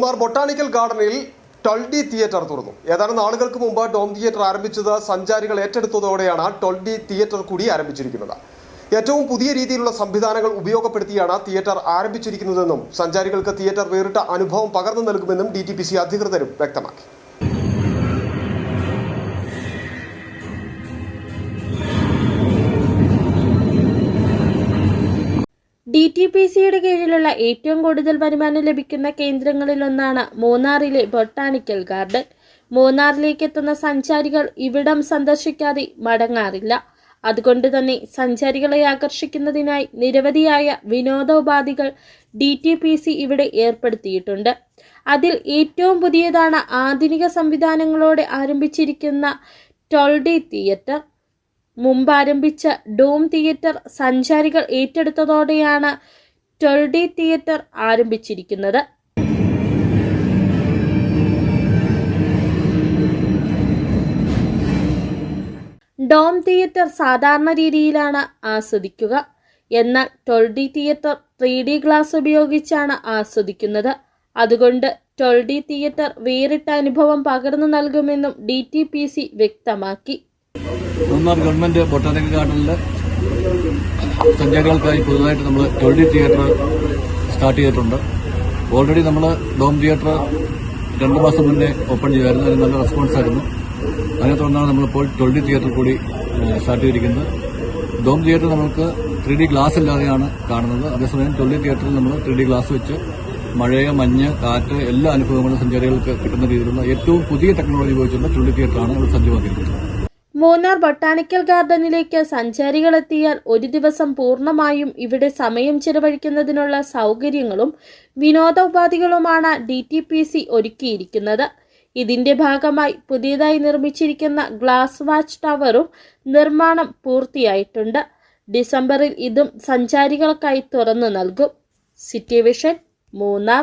Munnar botanical ഗാർഡനിൽ 12D theatre തുറന്നു. ഏതാനും നാളുകൾക്ക് മുമ്പ് ഡോം തിയേറ്റർ ആരംഭിച്ചത് സഞ്ചാരികൾ ഏറ്റെടുത്തതോടെയാണ് 12D തിയേറ്റർ കൂടി ആരംഭിച്ചിരിക്കുന്നത്. ഏറ്റവും പുതിയ രീതിയിലുള്ള സംവിധാനങ്ങൾ ഉപയോഗപ്പെടുത്തിയാണ് തിയേറ്റർ ആരംഭിച്ചിരിക്കുന്നതെന്നും സഞ്ചാരികൾക്ക് തിയേറ്റർ വേറിട്ട അനുഭവം പകർന്നു നൽകുമെന്നും DTPC അധികൃതരും വ്യക്തമാക്കി. DTPCയുടെ കീഴിലുള്ള ഏറ്റവും കൂടുതൽ വരുമാനം ലഭിക്കുന്ന കേന്ദ്രങ്ങളിലൊന്നാണ് മൂന്നാറിലെ ബൊട്ടാണിക്കൽ ഗാർഡൻ. മൂന്നാറിലേക്ക് എത്തുന്ന സഞ്ചാരികൾ ഇവിടം സന്ദർശിക്കാതെ മടങ്ങാറില്ല. അതുകൊണ്ട് തന്നെ സഞ്ചാരികളെ ആകർഷിക്കുന്നതിനായി നിരവധിയായ വിനോദോപാധികൾ DTPC ഇവിടെ ഏർപ്പെടുത്തിയിട്ടുണ്ട്. അതിൽ ഏറ്റവും പുതിയതാണ് ആധുനിക സംവിധാനങ്ങളോടെ ആരംഭിച്ചിരിക്കുന്ന 12D തിയേറ്റർ. മുമ്പ് ആരംഭിച്ച ഡോം തിയേറ്റർ സഞ്ചാരികൾ ഏറ്റെടുത്തതോടെയാണ് 12D തിയേറ്റർ ആരംഭിച്ചിരിക്കുന്നത്. ഡോം തിയേറ്റർ സാധാരണ രീതിയിലാണ് ആസ്വദിക്കുക. എന്നാൽ 12D തിയേറ്റർ 3D ഗ്ലാസ് ഉപയോഗിച്ചാണ് ആസ്വദിക്കുന്നത്. അതുകൊണ്ട് 12D തിയേറ്റർ വേറിട്ട അനുഭവം പകർന്നു നൽകുമെന്നും DTPC വ്യക്തമാക്കി. മൂന്നാർ ഗവൺമെന്റ് ബൊട്ടാണിക്കൽ ഗാർഡനിൽ സഞ്ചാരികൾക്കായി പുതുതായിട്ട് നമ്മൾ 12D തിയേറ്റർ സ്റ്റാർട്ട് ചെയ്തിട്ടുണ്ട്. ഓൾറെഡി നമ്മൾ ഡോം തിയേറ്റർ 2 മാസം മുന്നേ ഓപ്പൺ ചെയ്തായിരുന്നു. അതിന് നല്ല റെസ്പോൺസ് ആയിരുന്നു. അതിനെ തുടർന്നാണ് നമ്മളിപ്പോൾ 12D തിയേറ്റർ കൂടി സ്റ്റാർട്ട് ചെയ്തിരിക്കുന്നത്. ഡോം തിയേറ്റർ നമുക്ക് 3D ഗ്ലാസ് ഇല്ലാതെയാണ് കാണുന്നത്. അതേസമയം 12D തിയേറ്ററിൽ നമ്മൾ 3D ഗ്ലാസ് വെച്ച് മഴയോ മഞ്ഞ് കാറ്റ് എല്ലാ അനുഭവങ്ങളും സഞ്ചാരികൾക്ക് കിട്ടുന്ന രീതിയിലുള്ള ഏറ്റവും പുതിയ ടെക്നോളജി ഉപയോഗിച്ചുള്ള 12D തിയേറ്ററാണ് നമ്മൾ സജ്ജമാക്കിയിരിക്കുന്നത്. മൂന്നാർ ബൊട്ടാണിക്കൽ ഗാർഡനിലേക്ക് സഞ്ചാരികൾ എത്തിയാൽ ഒരു ദിവസം പൂർണ്ണമായും ഇവിടെ സമയം ചെലവഴിക്കുന്നതിനുള്ള സൗകര്യങ്ങളും വിനോദോപാധികളുമാണ് DTPC ഒരുക്കിയിരിക്കുന്നത്. ഇതിന്റെ ഭാഗമായി പുതിയതായി നിർമ്മിച്ചിരിക്കുന്ന ഗ്ലാസ് വാച്ച് ടവറും നിർമ്മാണം പൂർത്തിയായിട്ടുണ്ട്. ഡിസംബറിൽ ഇതും സഞ്ചാരികൾക്കായി തുറന്നു നൽകും. City vision, Munnar.